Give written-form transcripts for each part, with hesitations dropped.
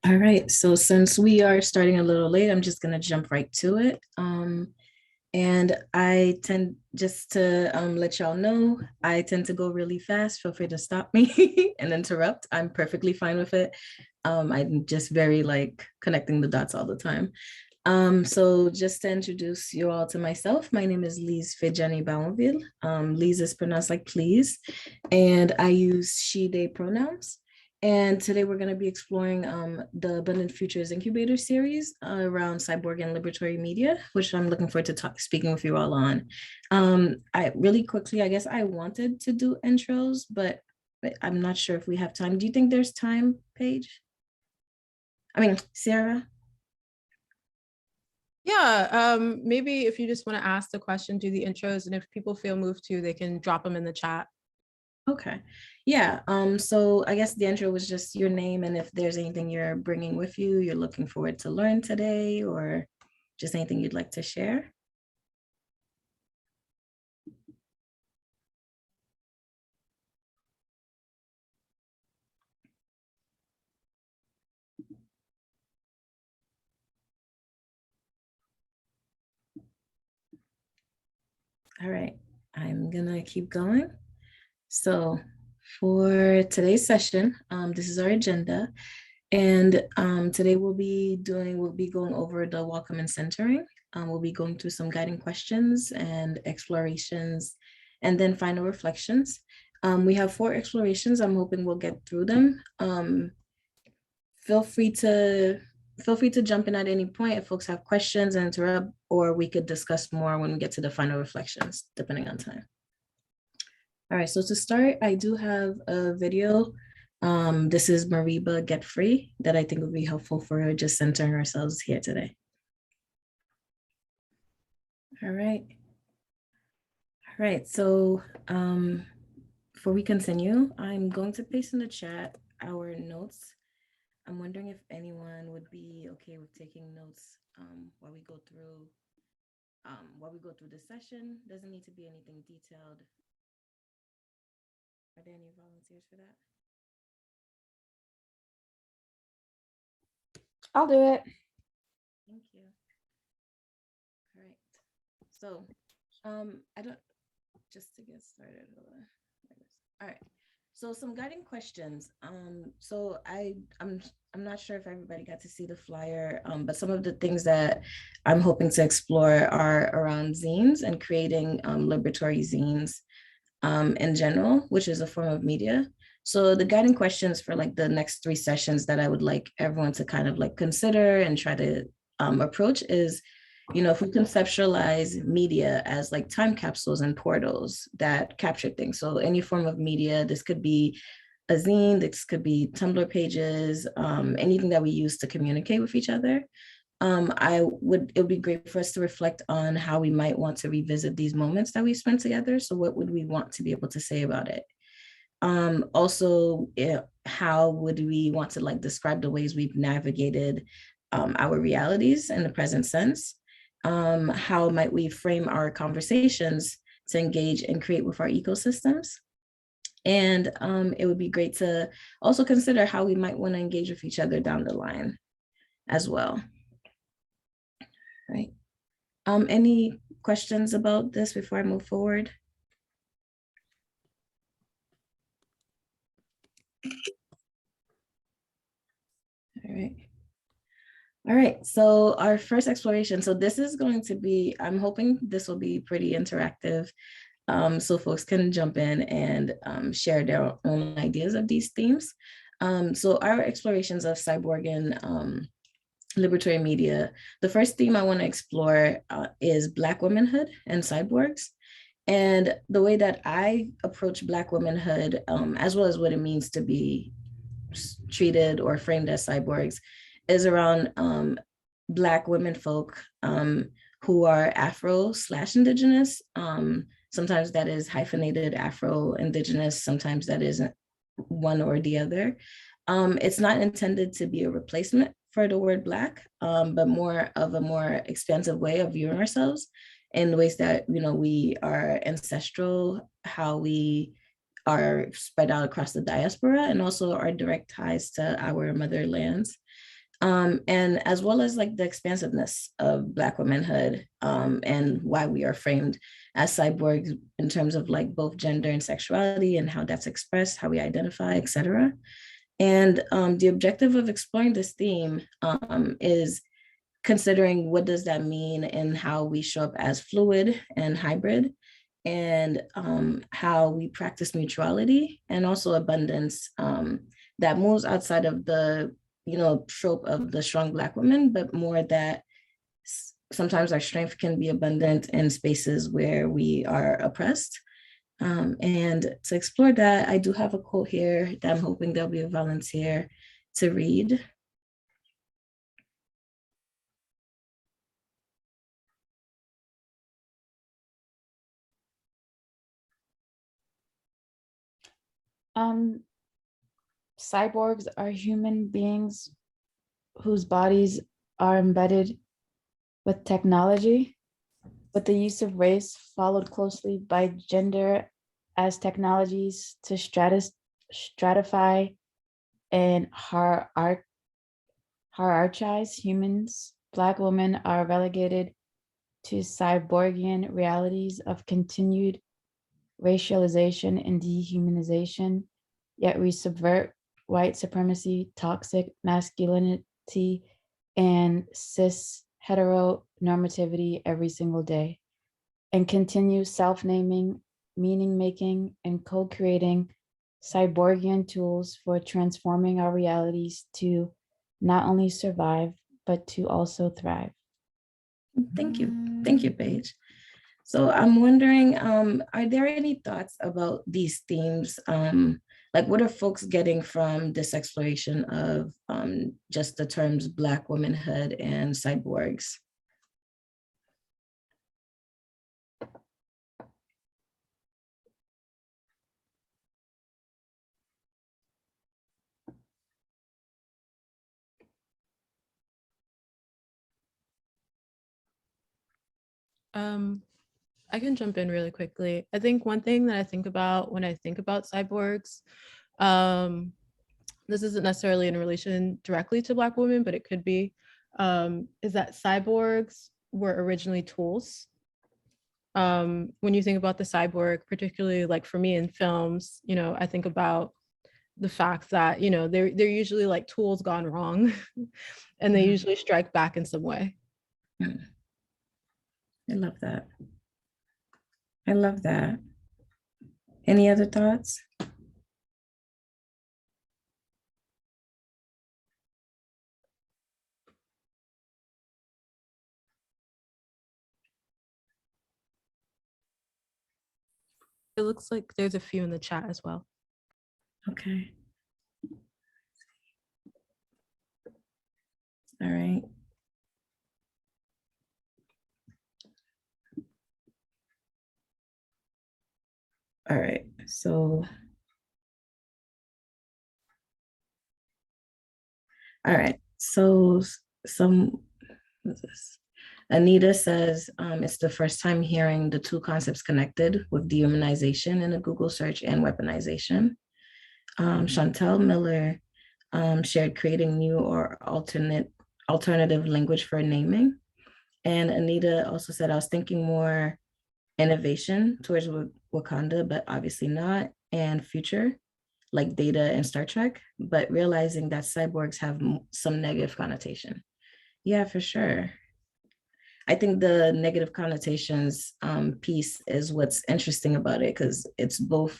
All right, so since we are starting a little late, I'm just gonna jump right to it. And I tend just to let y'all know, I tend to go really fast. Feel free to stop me and interrupt. I'm perfectly fine with it. I'm just very like connecting the dots all the time. So just to introduce you all to myself, my name is Lyse Fedjanie Barronville. Lyse is pronounced like please, and I use she, they pronouns. And today we're going to be exploring the Abundant Futures Incubator Series around Cyborg and Liberatory media, which I'm looking forward to speaking with you all on. I really quickly, I guess I wanted to do intros, but I'm not sure if we have time. Do you think there's time, Paige? I mean, Sarah? Yeah, maybe if you just want to ask the question, do the intros, and if people feel moved to, they can drop them in the chat. Okay. Yeah. So I guess the intro was just your name and if there's anything you're bringing with you, you're looking forward to learn today, or just anything you'd like to share. All right. I'm gonna keep going. So for today's session, this is our agenda. And today we'll be going over the welcome and centering. We'll be going through some guiding questions and explorations, and then final reflections. We have 4 explorations. I'm hoping we'll get through them. Feel free to jump in at any point if folks have questions and interrupt, or we could discuss more when we get to the final reflections, depending on time. All right, so to start, I do have a video. This is Mariba Get Free that I think would be helpful for just centering ourselves here today. All right. All right, so before we continue, I'm going to paste in the chat our notes. I'm wondering if anyone would be okay with taking notes while we go through the session. Doesn't need to be anything detailed. Are there any volunteers for that? I'll do it. Thank you. All right. So, I don't just to get started. All right. So some guiding questions. I'm not sure if everybody got to see the flyer, but some of the things that I'm hoping to explore are around zines and creating liberatory zines in general, which is a form of media. So the guiding questions for like the next 3 sessions that I would like everyone to kind of like consider and try to approach is, if we conceptualize media as like time capsules and portals that capture things. So any form of media, this could be a zine, this could be Tumblr pages, anything that we use to communicate with each other. It would be great for us to reflect on how we might want to revisit these moments that we spent together. So what would we want to be able to say about it? Also, how would we want to like describe the ways we've navigated our realities in the present sense? How might we frame our conversations to engage and create with our ecosystems? And it would be great to also consider how we might want to engage with each other down the line as well. Right. Any questions about this before I move forward? All right. All right, so our first exploration. So this is going to be, I'm hoping this will be pretty interactive, so folks can jump in and share their own ideas of these themes. So our explorations of Cyborgian liberatory media, the first theme I want to explore is Black womanhood and cyborgs. And the way that I approach Black womanhood, as well as what it means to be treated or framed as cyborgs, is around Black women folk who are Afro/indigenous. Sometimes that is hyphenated Afro-indigenous, sometimes that isn't one or the other. It's not intended to be a replacement for the word Black, but more of a more expansive way of viewing ourselves in ways that, we are ancestral, how we are spread out across the diaspora, and also our direct ties to our motherlands. And as well as like the expansiveness of Black womanhood, and why we are framed as cyborgs in terms of like both gender and sexuality and how that's expressed, how we identify, etc. And the objective of exploring this theme is considering what does that mean and how we show up as fluid and hybrid, and how we practice mutuality and also abundance, that moves outside of the trope of the strong Black woman, but more that sometimes our strength can be abundant in spaces where we are oppressed. And to explore that, I do have a quote here that I'm hoping there'll be a volunteer to read. Cyborgs are human beings whose bodies are embedded with technology, with the use of race followed closely by gender as technologies to stratify and hierarchize humans. Black women are relegated to cyborgian realities of continued racialization and dehumanization, yet we subvert white supremacy, toxic masculinity, and cis-hetero-normativity every single day, and continue self-naming, meaning-making, and co-creating cyborgian tools for transforming our realities to not only survive, but to also thrive. Thank you. Thank you, Paige. So I'm wondering, are there any thoughts about these themes? Like what are folks getting from this exploration of just the terms Black womanhood and cyborgs? I can jump in really quickly. I think one thing that I think about when I think about cyborgs, this isn't necessarily in relation directly to Black women, but it could be, is that cyborgs were originally tools. When you think about the cyborg, particularly like for me in films, I think about the fact that, they're usually like tools gone wrong and they usually strike back in some way. I love that. I love that. Any other thoughts? It looks like there's a few in the chat as well. Okay. All right. All right, so. All right, so what's this? Anita says it's the first time hearing the two concepts connected with dehumanization in a Google search and weaponization. Chantel Miller shared creating new or alternative language for naming. And Anita also said, I was thinking more innovation towards Wakanda, but obviously not, and future, like Data and Star Trek, but realizing that cyborgs have some negative connotation. Yeah, for sure. I think the negative connotations piece is what's interesting about it, because it's both,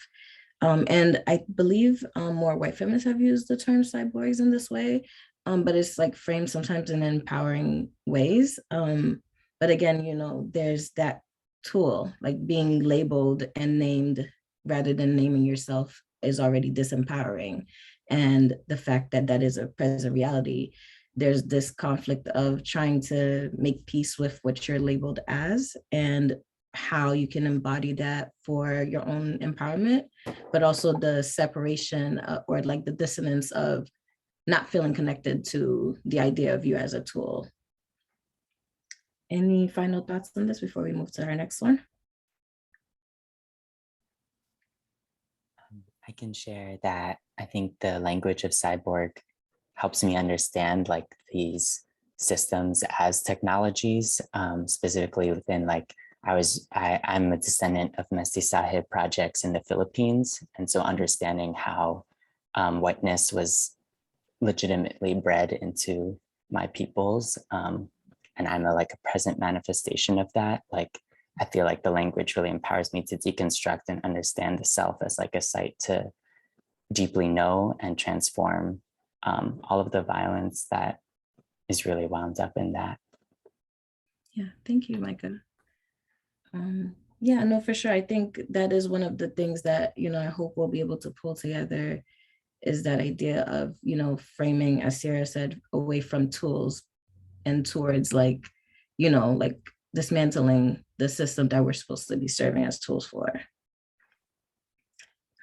and I believe more white feminists have used the term cyborgs in this way, but it's like framed sometimes in empowering ways. But again, there's that tool, like being labeled and named rather than naming yourself is already disempowering. And the fact that that is a present reality, there's this conflict of trying to make peace with what you're labeled as and how you can embody that for your own empowerment, but also the separation or like the dissonance of not feeling connected to the idea of you as a tool. Any final thoughts on this before we move to our next one? I can share that I think the language of cyborg helps me understand like these systems as technologies, specifically within like, I'm a descendant of mestizaje projects in the Philippines. And so understanding how whiteness was legitimately bred into my peoples. And I'm like a present manifestation of that. Like, I feel like the language really empowers me to deconstruct and understand the self as like a site to deeply know and transform all of the violence that is really wound up in that. Yeah, thank you, Micah. Yeah, no, for sure. I think that is one of the things that, I hope we'll be able to pull together, is that idea of, framing, as Sarah said, away from tools and towards like, like dismantling the system that we're supposed to be serving as tools for.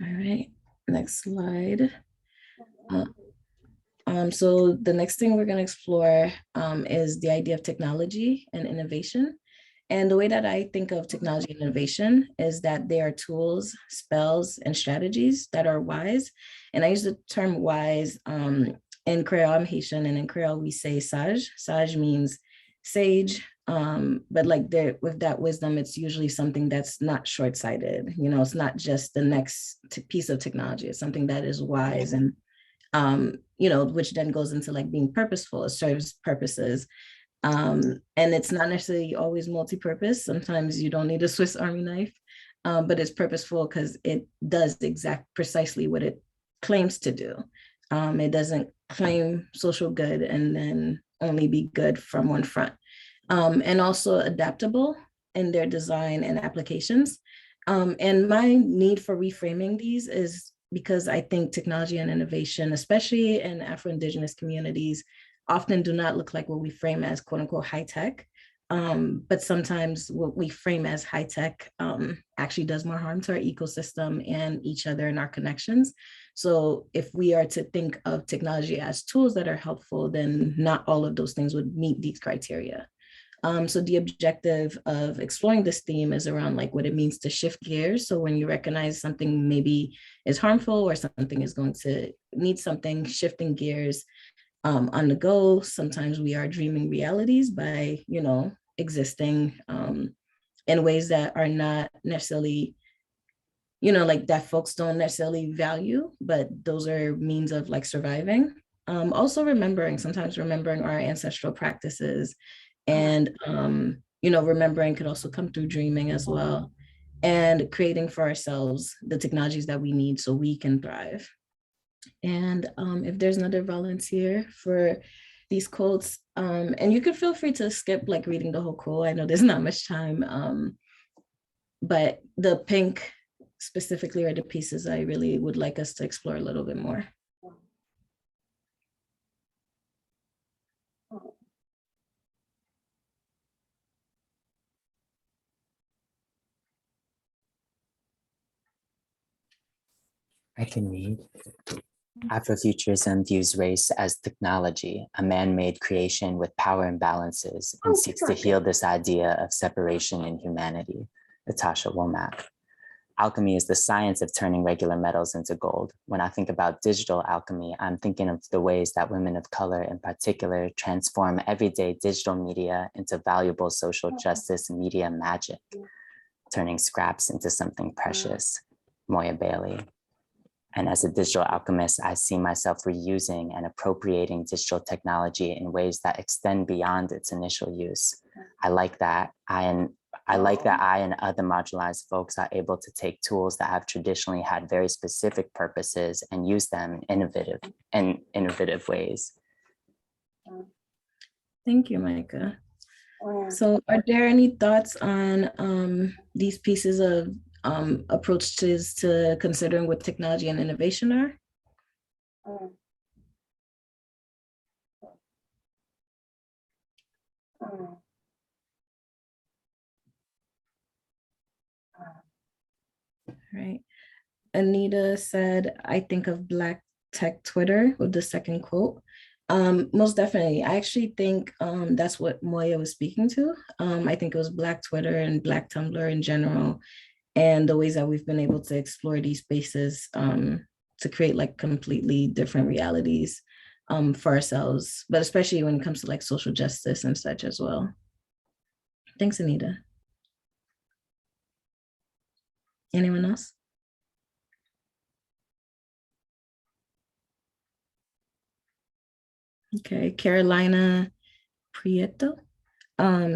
All right, next slide. So the next thing we're going to explore is the idea of technology and innovation. And the way that I think of technology and innovation is that they are tools, spells, and strategies that are wise. And I use the term wise in Creole. I'm Haitian, and in Creole we say sage. Sage means sage, but like with that wisdom, it's usually something that's not short-sighted. It's not just the next piece of technology. It's something that is wise and which then goes into like being purposeful. It serves purposes. And it's not necessarily always multi-purpose. Sometimes you don't need a Swiss Army knife, but it's purposeful because it does precisely what it claims to do. It doesn't claim social good and then only be good from one front. And also adaptable in their design and applications. And my need for reframing these is because I think technology and innovation, especially in Afro-Indigenous communities, often do not look like what we frame as quote unquote high tech. But sometimes what we frame as high tech actually does more harm to our ecosystem and each other and our connections. So if we are to think of technology as tools that are helpful, then not all of those things would meet these criteria. So the objective of exploring this theme is around like what it means to shift gears. So when you recognize something maybe is harmful or something is going to need something, shifting gears on the go. Sometimes we are dreaming realities by, existing in ways that are not necessarily, like that folks don't necessarily value, but those are means of like surviving. Also sometimes remembering our ancestral practices and, remembering could also come through dreaming as well, and creating for ourselves the technologies that we need so we can thrive. And if there's another volunteer for these quotes, and you can feel free to skip like reading the whole quote. I know there's not much time, but the pink specifically are the pieces I really would like us to explore a little bit more. I can read. Afrofuturism views race as technology, a man-made creation with power imbalances, and seeks to heal this idea of separation in humanity. Natasha Womack. Alchemy is the science of turning regular metals into gold. When I think about digital alchemy, I'm thinking of the ways that women of color in particular transform everyday digital media into valuable social justice media magic, turning scraps into something precious. Moya Bailey. And as a digital alchemist, I see myself reusing and appropriating digital technology in ways that extend beyond its initial use. I like that I and other marginalized folks are able to take tools that have traditionally had very specific purposes and use them in innovative ways. Thank you, Micah. So are there any thoughts on these pieces of approaches to considering what technology and innovation are? Right. Anita said, I think of Black tech Twitter with the second quote. Most definitely. I actually think that's what Moya was speaking to. I think it was Black Twitter and Black Tumblr in general, and the ways that we've been able to explore these spaces to create like completely different realities. for ourselves, but especially when it comes to like social justice and such as well. Thanks, Anita. Anyone else? Okay, Carolina Prieto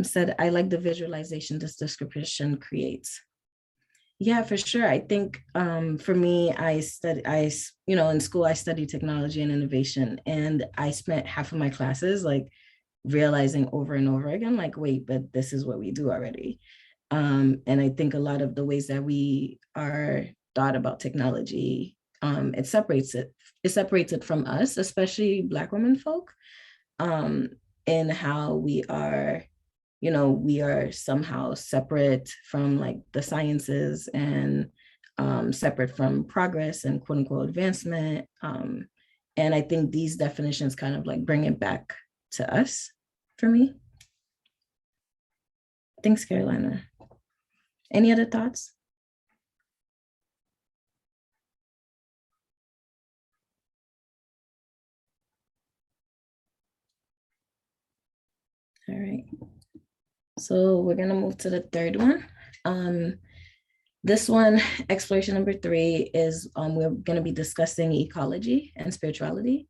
said, I like the visualization this description creates. Yeah, for sure. I think for me, in school, I studied technology and innovation, and I spent half of my classes like realizing over and over again, like, wait, but this is what we do already. And I think a lot of the ways that we are thought about technology, it separates it from us, especially Black women folk, in how we are, we are somehow separate from like the sciences and separate from progress and quote unquote advancement. And I think these definitions kind of like bring it back to us for me. Thanks, Carolina. Any other thoughts? All right. So we're gonna move to the third one. This one, exploration number 3, is we're gonna be discussing ecology and spirituality.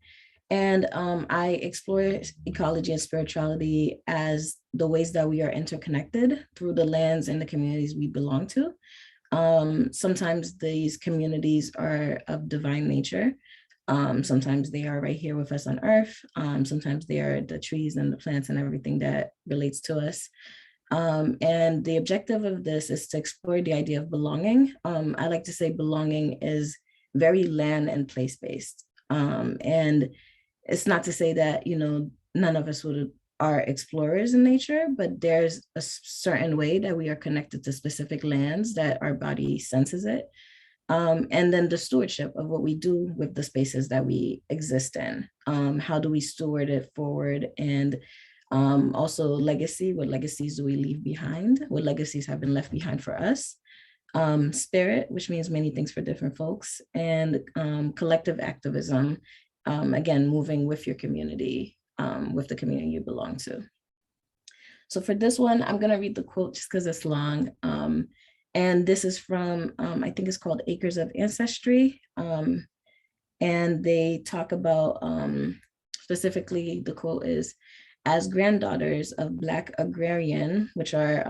And I explore ecology and spirituality as the ways that we are interconnected through the lands and the communities we belong to. Sometimes these communities are of divine nature. Sometimes they are right here with us on Earth. Sometimes they are the trees and the plants and everything that relates to us. And the objective of this is to explore the idea of belonging. I like to say belonging is very land and place-based. And it's not to say that, none of us are explorers in nature, but there's a certain way that we are connected to specific lands that our body senses it. And then the stewardship of what we do with the spaces that we exist in. How do we steward it forward? And also legacy, what legacies do we leave behind? What legacies have been left behind for us? Spirit, which means many things for different folks, and collective activism, again, moving with your community, with the community you belong to. So for this one, I'm gonna read the quote just because it's long. And this is from, I think it's called Acres of Ancestry. And they talk about, specifically, the quote is, as granddaughters of Black agrarian, which are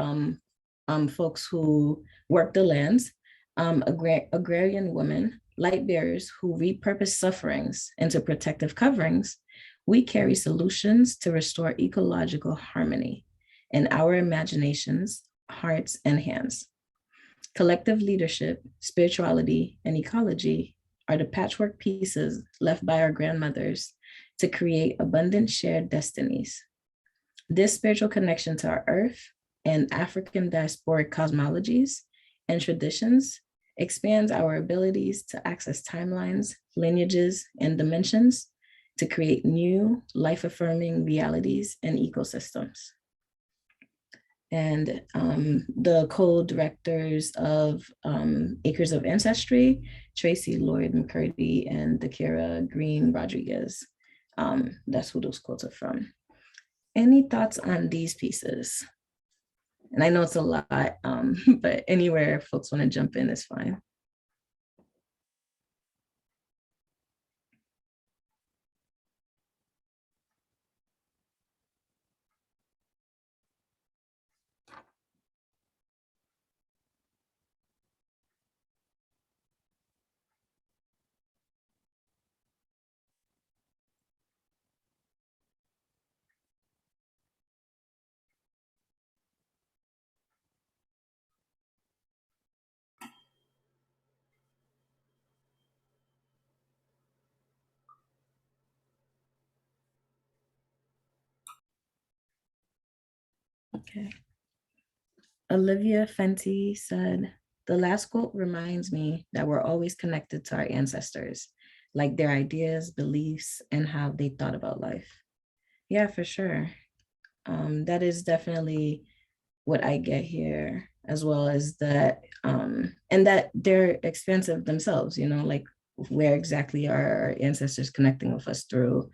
folks who work the lands, agrarian women, light bearers who repurpose sufferings into protective coverings, we carry solutions to restore ecological harmony in our imaginations, hearts, and hands. Collective leadership, spirituality, and ecology are the patchwork pieces left by our grandmothers to create abundant shared destinies. This spiritual connection to our earth and African diasporic cosmologies and traditions expands our abilities to access timelines, lineages, and dimensions to create new life-affirming realities and ecosystems. And the co-directors of Acres of Ancestry, Tracy Lloyd McCurdy and Dakira Green Rodriguez. That's who those quotes are from. Any thoughts on these pieces? And I know it's a lot, but anywhere folks want to jump in is fine. Okay. Olivia Fenty said, the last quote reminds me that we're always connected to our ancestors, like their ideas, beliefs, and how they thought about life. Yeah, for sure. That is definitely what I get here, as well as that, and that they're expansive themselves, like where exactly are our ancestors connecting with us through.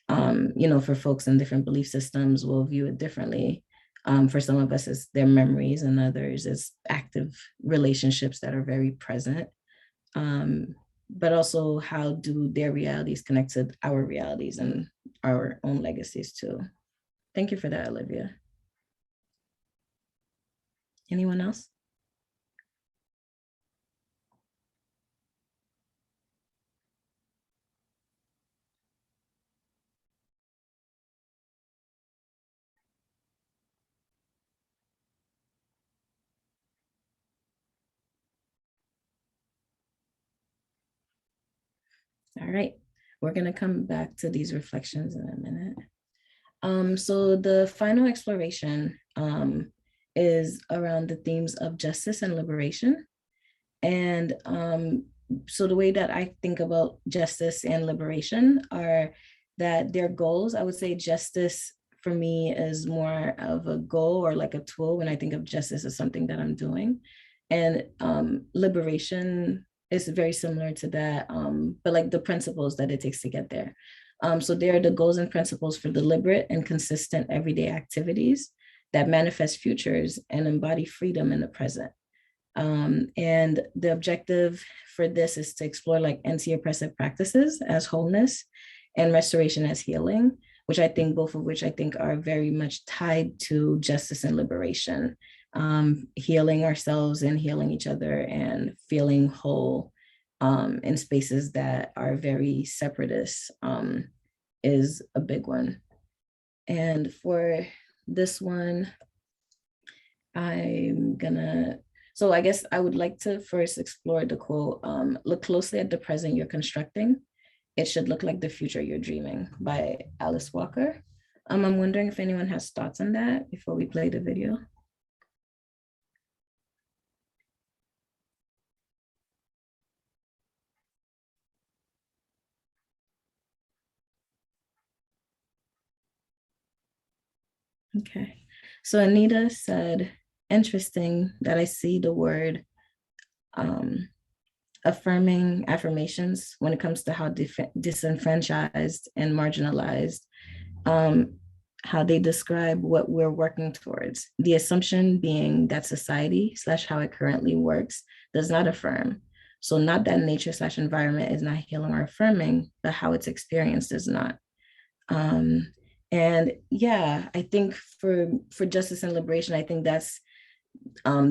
You know, for folks in different belief systems will view it differently. For some of us, it's their memories, and others it's active relationships that are very present. But also, how do their realities connect to our realities and our own legacies too? Thank you for that, Olivia. Anyone else? All right, we're gonna come back to these reflections in a minute. So the final exploration is around the themes of justice and liberation. And so the way that I think about justice and liberation are that their goals, I would say justice for me is more of a goal or like a tool. When I think of justice as something that I'm doing. And liberation is very similar to that, but like the principles that it takes to get there. So there are the goals and principles for deliberate and consistent everyday activities that manifest futures and embody freedom in the present. And the objective for this is to explore like anti-oppressive practices as wholeness and restoration as healing, which I think both of which I think are very much tied to justice and liberation, healing ourselves and healing each other and feeling whole in spaces that are very separatist is a big one. And for this one, so I guess I would like to first explore the quote, look closely at the present you're constructing. It should look like the future you're dreaming, by Alice Walker. I'm wondering if anyone has thoughts on that before we play the video. Okay, so Anita said, interesting that I see the word affirming affirmations when it comes to how disenfranchised and marginalized, how they describe what we're working towards. The assumption being that society / how it currently works does not affirm. So not that nature / environment is not healing or affirming, but how it's experienced is not. And yeah, I think for justice and liberation, I think that's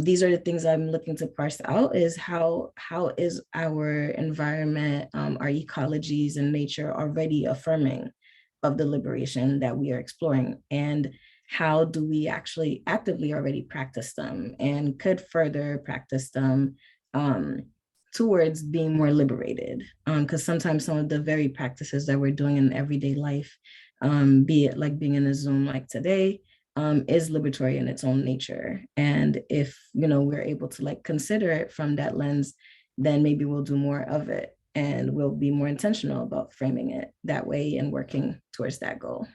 these are the things I'm looking to parse out, is how is our environment, our ecologies and nature already affirming of the liberation that we are exploring, and how do we actually actively already practice them and could further practice them towards being more liberated, because sometimes some of the very practices that we're doing in everyday life, be it like being in a Zoom like today, is liberatory in its own nature. And if, you know, we're able to like consider it from that lens, then maybe we'll do more of it and we'll be more intentional about framing it that way and working towards that goal.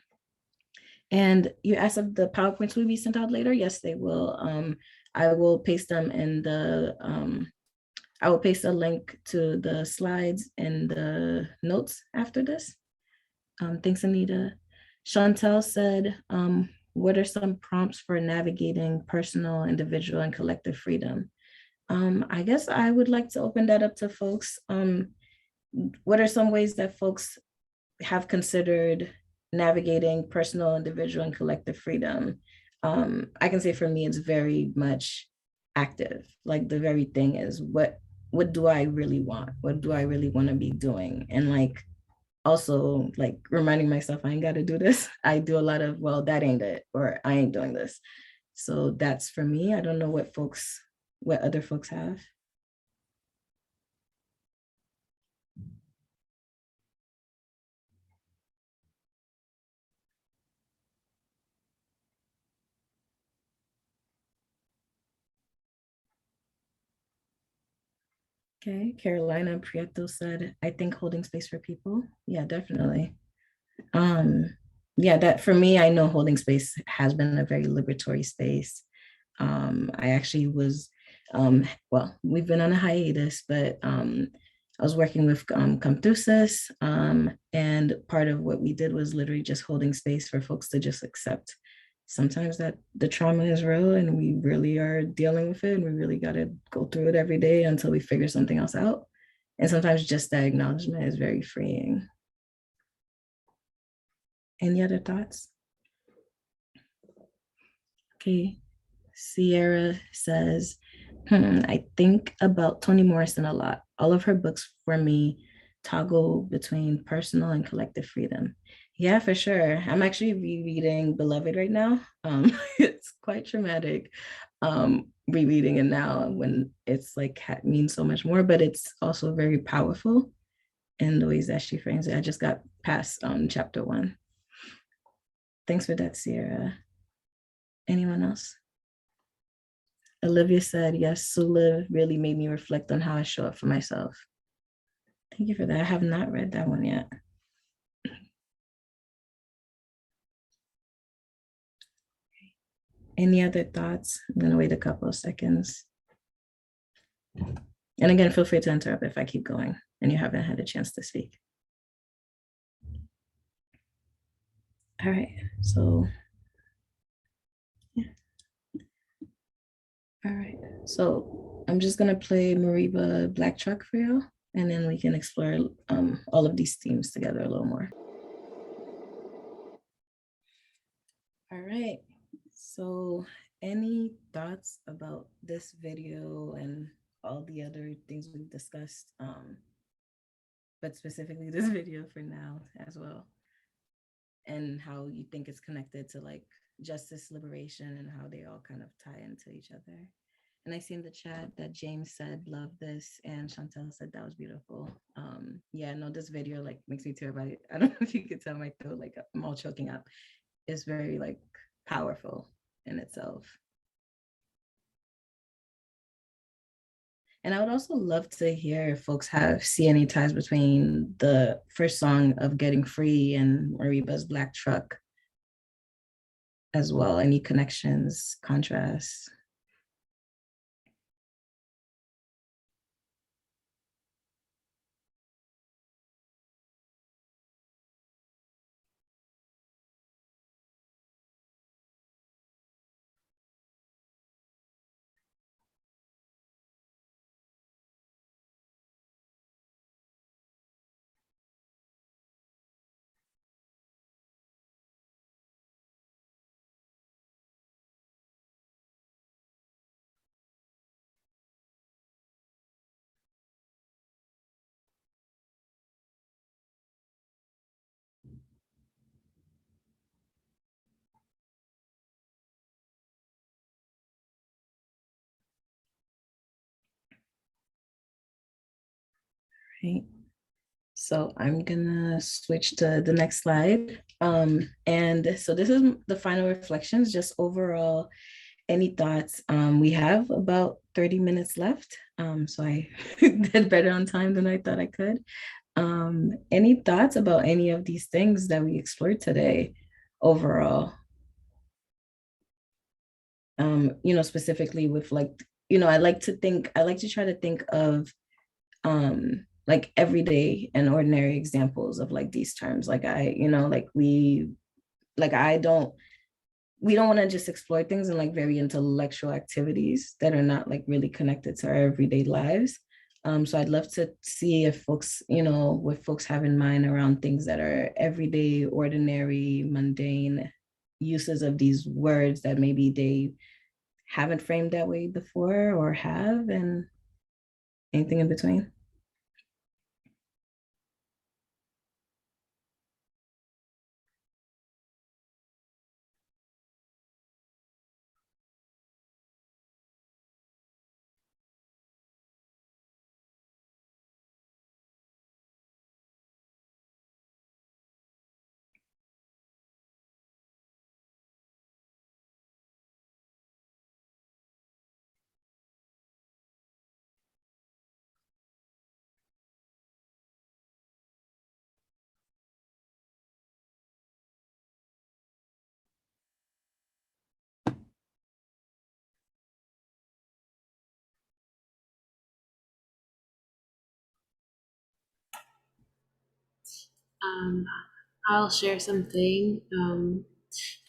And you asked if the PowerPoints will be sent out later. Yes, they will. I will paste them in the, I will paste a link to the slides in the notes after this. Thanks, Anita. Chantel said, what are some prompts for navigating personal, individual, and collective freedom? I guess I would like to open that up to folks. What are some ways that folks have considered navigating personal, individual, and collective freedom? I can say for me, it's very much active. Like the very thing is, what do I really want? What do I really want to be doing? And like, also like reminding myself, I ain't got to do this. I do a lot of, well, that ain't it, or I ain't doing this. So that's for me. I don't know what other folks have. Okay, Carolina Prieto said, I think holding space for people. Yeah, definitely. Yeah, that for me, I know holding space has been a very liberatory space. I actually was, well, we've been on a hiatus, but I was working with Comthusis, and part of what we did was literally just holding space for folks to just accept sometimes that the trauma is real and we really are dealing with it and we really got to go through it every day until we figure something else out. And sometimes just that acknowledgement is very freeing. Any other thoughts? Okay, Sierra says, I think about Toni Morrison a lot. All of her books for me toggle between personal and collective freedom. Yeah, for sure. I'm actually rereading Beloved right now. It's quite traumatic rereading it now when it's like means so much more, but it's also very powerful in the ways that she frames it. I just got past chapter 1. Thanks for that, Sierra. Anyone else? Olivia said, yes, Sula really made me reflect on how I show up for myself. Thank you for that. I have not read that one yet. Any other thoughts? I'm gonna wait a couple of seconds. And again, feel free to interrupt if I keep going and you haven't had a chance to speak. All right, so, yeah. All right, so I'm just gonna play Mariba Black Truck for you, and then we can explore all of these themes together a little more. All right, so any thoughts about this video and all the other things we've discussed, but specifically this video for now as well, and how you think it's connected to like justice, liberation, and how they all kind of tie into each other. And I see in the chat that James said, love this, and Chantel said that was beautiful. Yeah, no, this video like makes me tear about it. I don't know if you could tell my throat, like I'm all choking up. It's very like powerful in itself. And I would also love to hear if folks see any ties between the first song of Getting Free and Mariba's Black Truck as well. Any connections, contrasts? Right. So I'm gonna switch to the next slide. And so this is the final reflections, just overall, any thoughts? We have about 30 minutes left. So I did better on time than I thought I could. Any thoughts about any of these things that we explored today overall? Specifically with like, I like to try to think of like everyday and ordinary examples of like these terms. Like we don't want to just explore things in like very intellectual activities that are not like really connected to our everyday lives. So I'd love to see if folks, what folks have in mind around things that are everyday, ordinary, mundane uses of these words that maybe they haven't framed that way before or have, and anything in between. I'll share something.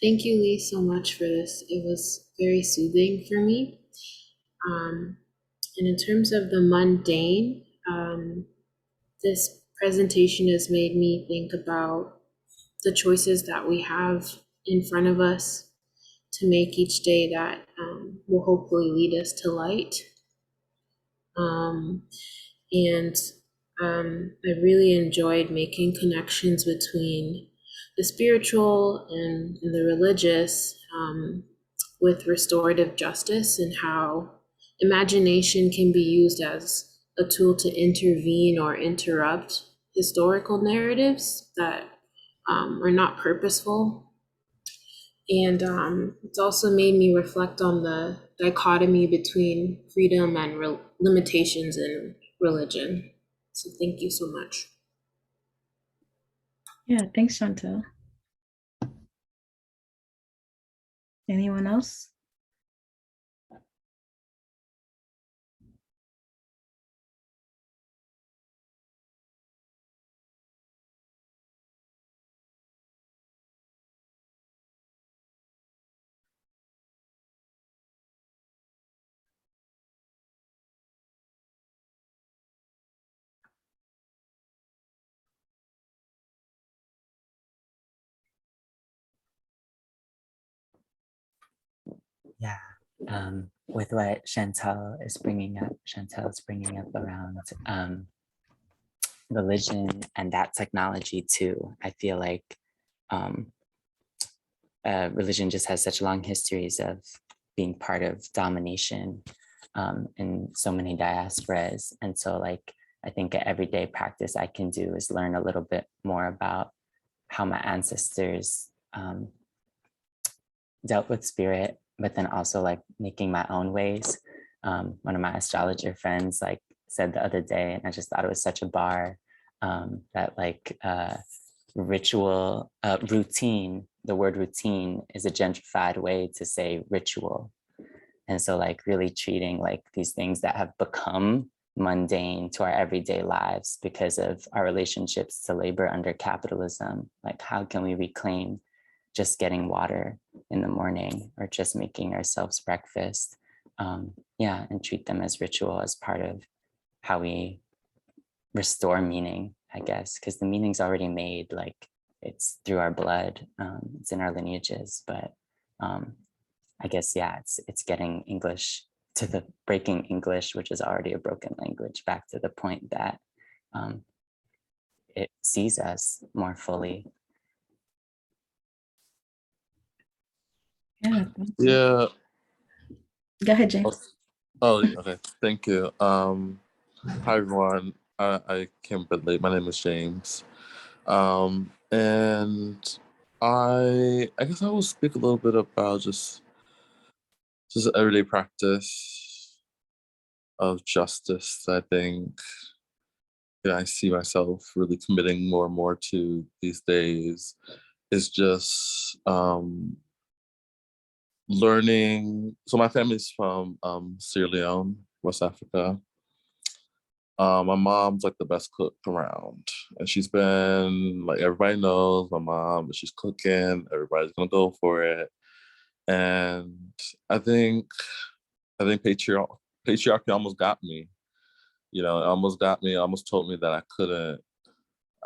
Thank you, Lee, so much for this. It was very soothing for me. And in terms of the mundane, this presentation has made me think about the choices that we have in front of us to make each day that will hopefully lead us to light. And I really enjoyed making connections between the spiritual and the religious with restorative justice, and how imagination can be used as a tool to intervene or interrupt historical narratives that are not purposeful. And it's also made me reflect on the dichotomy between freedom and limitations in religion. So thank you so much. Yeah, thanks, Chantel. Anyone else? Yeah, with what Chantel is bringing up around religion and that technology too. I feel like religion just has such long histories of being part of domination in so many diasporas. And so like, I think an everyday practice I can do is learn a little bit more about how my ancestors dealt with spirit, but then also like making my own ways. One of my astrologer friends like said the other day, and I just thought it was such a bar, that like routine, the word routine is a gentrified way to say ritual. And so like really treating like these things that have become mundane to our everyday lives because of our relationships to labor under capitalism. Like how can we reclaim just getting water in the morning or just making ourselves breakfast? Yeah, and treat them as ritual, as part of how we restore meaning, I guess, because the meaning's already made, like it's through our blood, it's in our lineages, but I guess, yeah, it's getting English to the breaking English, which is already a broken language, back to the point that it sees us more fully. Yeah. Yeah. Go ahead, James. Oh, okay. Thank you. Hi everyone. I came a bit late. My name is James. And I guess I will speak a little bit about just everyday practice of justice. I think I see myself really committing more and more to these days is just learning. So my family's from Sierra Leone, West Africa. My mom's like the best cook around, and she's been like, everybody knows my mom, but she's cooking, everybody's gonna go for it. And I think patriarchy almost got me. It almost got me, almost told me that I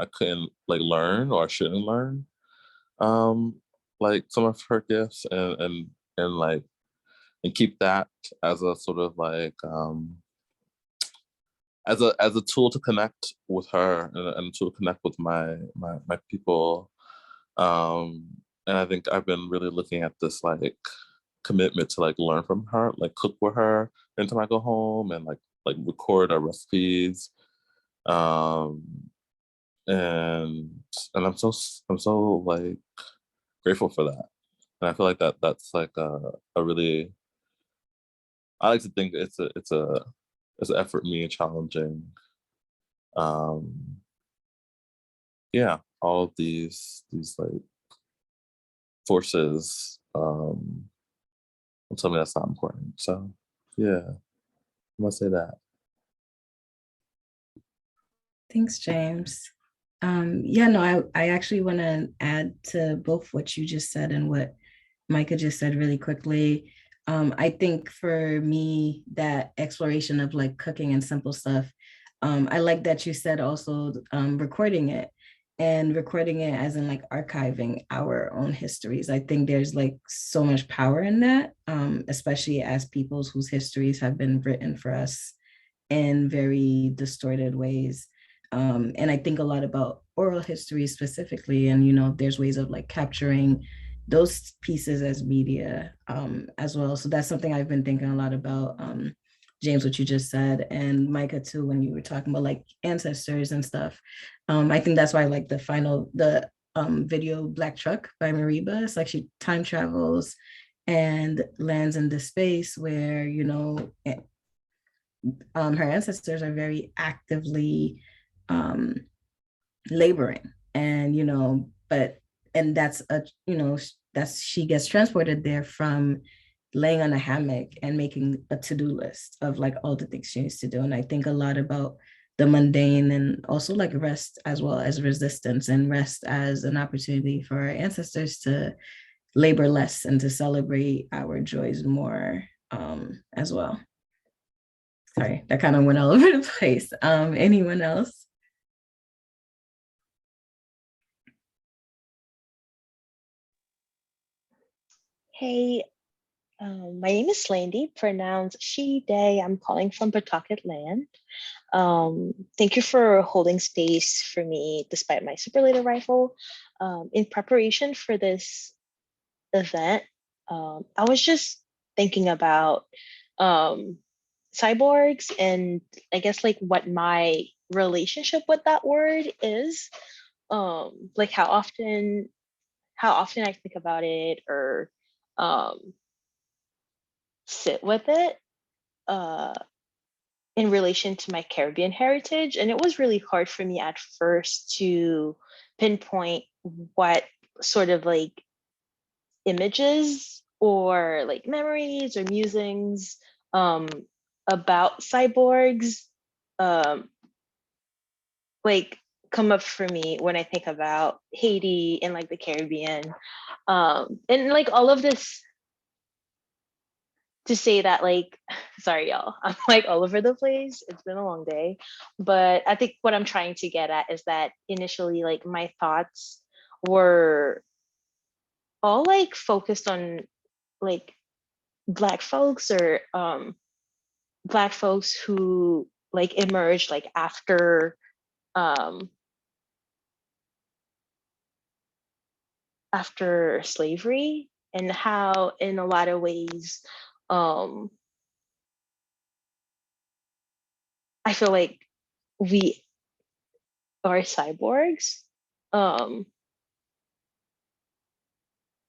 couldn't like learn, or I shouldn't learn like some of her gifts, and like, and keep that as a sort of like as a tool to connect with her, and to connect with my people. And I think I've been really looking at this like commitment to like learn from her, like cook with her anytime I go home, and like record our recipes. um and I'm so like grateful for that. And I feel like that's like a really, I like to think it's an effort me and challenging. Yeah, all of these like forces, and tell me that's not important. So yeah, I must say that. Thanks, James. Yeah, no, I actually want to add to both what you just said and what Micah just said really quickly. I think for me, that exploration of like cooking and simple stuff, I like that you said also recording it and recording it as in like archiving our own histories. I think there's like so much power in that, especially as peoples whose histories have been written for us in very distorted ways. And I think a lot about oral history specifically, and there's ways of like capturing those pieces as media as well. So that's something I've been thinking a lot about. James, what you just said, and Micah too, when you were talking about like ancestors and stuff. I think that's why I like the video Black Truck by Mariba. It's like she time travels and lands in this space where her ancestors are very actively um, laboring, and but and that's that's she gets transported there from laying on a hammock and making a to-do list of like all the things she needs to do. And I think a lot about the mundane, and also like rest as well as resistance, and rest as an opportunity for our ancestors to labor less and to celebrate our joys more as well. Sorry, that kind of went all over the place. Anyone else? Hey, my name is Landy, pronounced she, they. I'm calling from Pawtucket land. Thank you for holding space for me despite my super late arrival. In preparation for this event, I was just thinking about cyborgs and I guess like what my relationship with that word is. Like how often I think about it or um, sit with it in relation to my Caribbean heritage. And it was really hard for me at first to pinpoint what sort of like images or like memories or musings um, about cyborgs um, like come up for me when I think about Haiti and like the Caribbean. And like all of this to say that like sorry y'all, I'm like all over the place, it's been a long day, but I think what I'm trying to get at is that initially like my thoughts were all like focused on like black folks or black folks who like emerged like um after slavery, and how in a lot of ways um I feel like we are cyborgs. Um,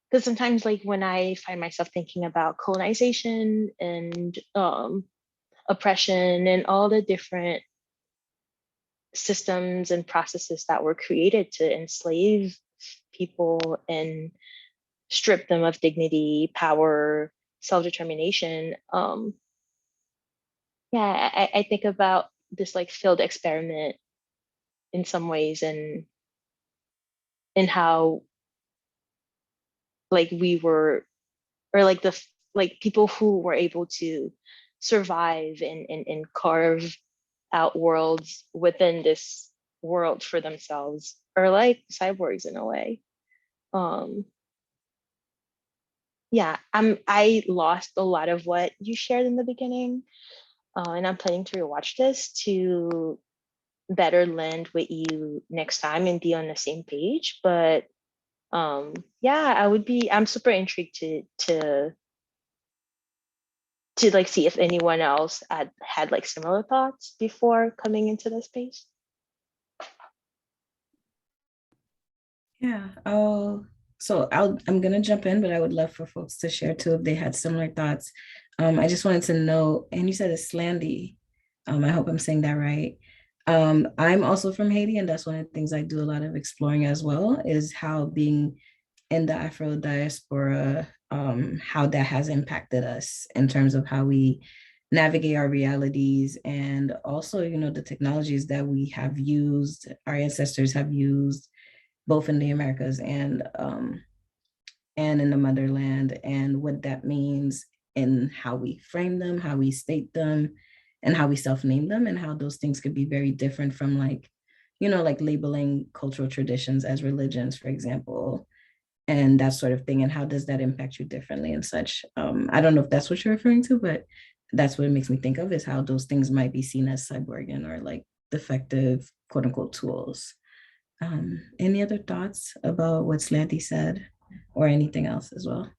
because sometimes like when I find myself thinking about colonization and oppression and all the different systems and processes that were created to enslave people and strip them of dignity, power, self-determination. Yeah, I think about this like failed experiment in some ways, and how like we were, or like like people who were able to survive and carve out worlds within this world for themselves are like cyborgs in a way. um yeah, I lost a lot of what you shared in the beginning, and I'm planning to rewatch this to better lend with you next time and be on the same page. But yeah, I'm super intrigued to like see if anyone else had like similar thoughts before coming into the space. Yeah. I'm gonna jump in, but I would love for folks to share too if they had similar thoughts. I just wanted to know, and you said it's Slandy. I hope I'm saying that right. I'm also from Haiti, and that's one of the things I do a lot of exploring as well, is how being in the Afro diaspora, how that has impacted us in terms of how we navigate our realities, and also, you know, the technologies that we have used, our ancestors have used, both in the Americas and in the motherland, and what that means in how we frame them, how we state them, and how we self-name them, and how those things could be very different from, like, you know, like labeling cultural traditions as religions, for example, and that sort of thing. And how does that impact you differently and such? I don't know if that's what you're referring to, but that's what it makes me think of, is how those things might be seen as cyborgian or like defective, quote unquote, tools. Any other thoughts about what Slanty said, or anything else as well?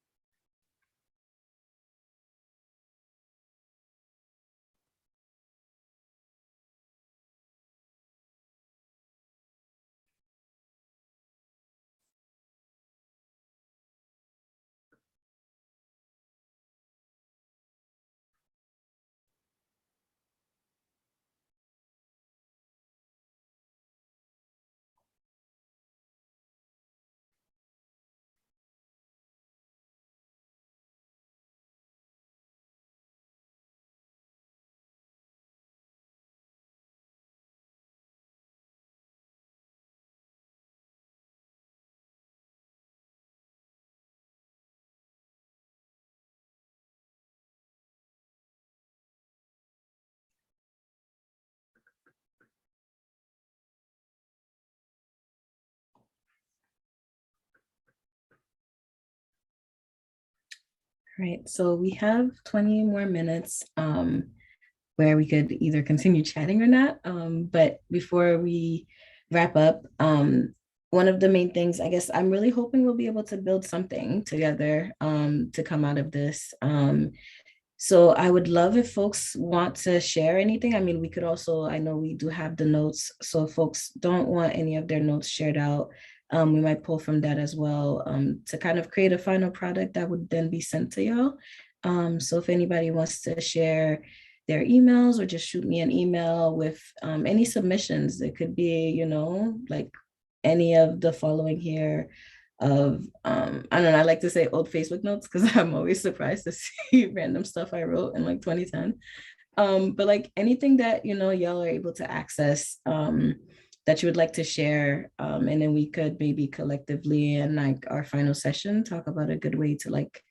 Right, so we have 20 more minutes where we could either continue chatting or not. But before we wrap up, one of the main things, I guess, I'm really hoping we'll be able to build something together to come out of this. So I would love if folks want to share anything. I mean, we could also, I know we do have the notes, so if folks don't want any of their notes shared out, we might pull from that as well, to kind of create a final product that would then be sent to y'all. So if anybody wants to share their emails, or just shoot me an email with any submissions, it could be, you know, like any of the following here of I don't know, I like to say old Facebook notes because I'm always surprised to see random stuff I wrote in like 2010. But like anything that, you know, y'all are able to access, that you would like to share, and then we could maybe collectively in like our final session talk about a good way to like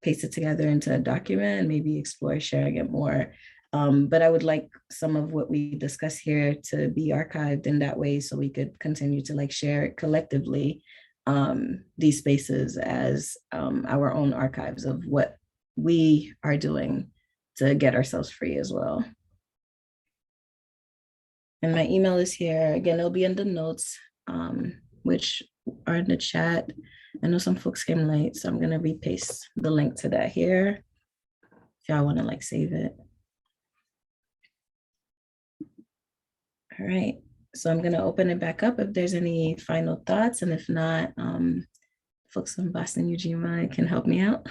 paste it together into a document and maybe explore sharing it more. But I would like some of what we discuss here to be archived in that way, so we could continue to like share it collectively, these spaces as our own archives of what we are doing to get ourselves free as well. And my email is here. Again, it'll be in the notes, which are in the chat. I know some folks came late, so I'm gonna repaste the link to that here if y'all wanna like save it. All right, so I'm gonna open it back up if there's any final thoughts, and if not, folks from Boston Ujima can help me out.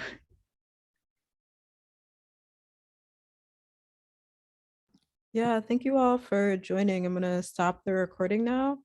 Yeah, thank you all for joining. I'm gonna stop the recording now.